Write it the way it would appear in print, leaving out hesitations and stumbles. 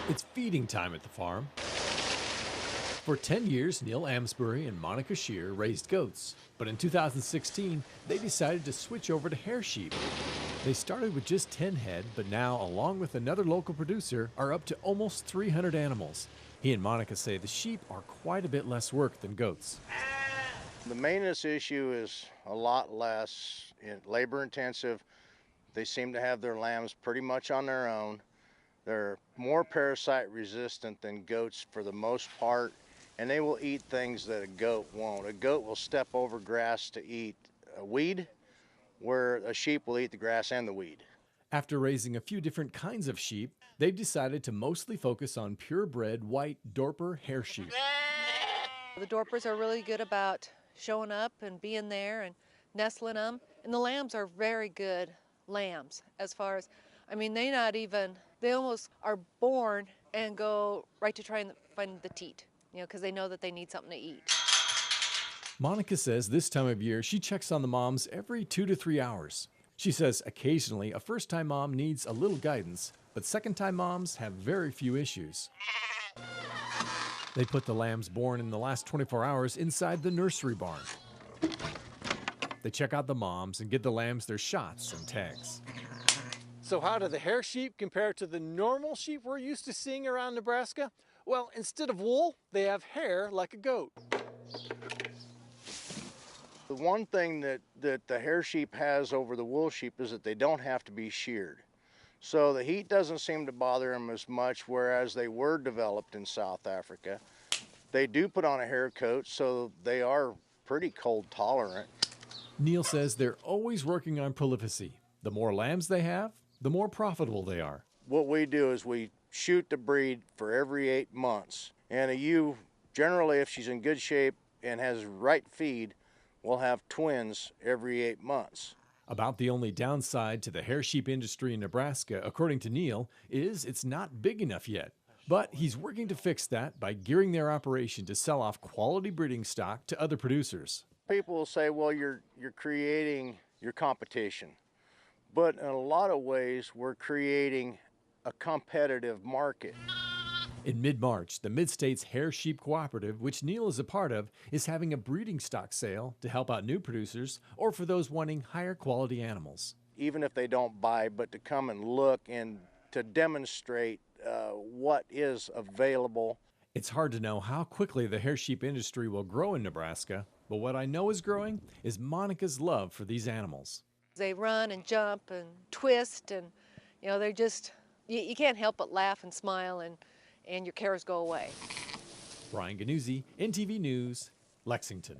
It's feeding time at the farm. For 10 years, Neil Amsbury and Monica Shear raised goats, but in 2016, they decided to switch over to hair sheep. They started with just 10 head, but now, along with another local producer, are up to almost 300 animals. He and Monica say the sheep are quite a bit less work than goats. The maintenance issue is a lot less labor intensive. They seem to have their lambs pretty much on their own. They're more parasite resistant than goats for the most part, and they will eat things that a goat won't. A goat will step over grass to eat a weed, where a sheep will eat the grass and the weed. After raising a few different kinds of sheep, they've decided to mostly focus on purebred white Dorper hair sheep. The Dorpers are really good about showing up and being there and nestling them. And the lambs are very good lambs as far as, they almost are born and go right to try and find the teat, because they know that they need something to eat. Monica says this time of year she checks on the moms every 2 to 3 hours. She says occasionally a first-time mom needs a little guidance, but second-time moms have very few issues. They put the lambs born in the last 24 hours inside the nursery barn. They check out the moms and get the lambs their shots and tags. So how do the hair sheep compare to the normal sheep we're used to seeing around Nebraska? Well, instead of wool, they have hair like a goat. The one thing that the hair sheep has over the wool sheep is that they don't have to be sheared. So the heat doesn't seem to bother them as much, whereas they were developed in South Africa. They do put on a hair coat, so they are pretty cold tolerant. Neil says they're always working on prolificacy. The more lambs they have, the more profitable they are. What we do is we shoot the breed for every 8 months. And a ewe, generally if she's in good shape and has right feed, will have twins every 8 months. About the only downside to the hair sheep industry in Nebraska, according to Neil, is it's not big enough yet. But he's working to fix that by gearing their operation to sell off quality breeding stock to other producers. People will say, well, you're creating your competition. But in a lot of ways, we're creating a competitive market. In mid-March, the Mid-States Hair Sheep Cooperative, which Neil is a part of, is having a breeding stock sale to help out new producers or for those wanting higher quality animals. Even if they don't buy, but to come and look and to demonstrate what is available. It's hard to know how quickly the hair sheep industry will grow in Nebraska, but what I know is growing is Monica's love for these animals. They run and jump and twist and, they're just, you can't help but laugh and smile and your cares go away. Brian Gnuse, NTV News, Lexington.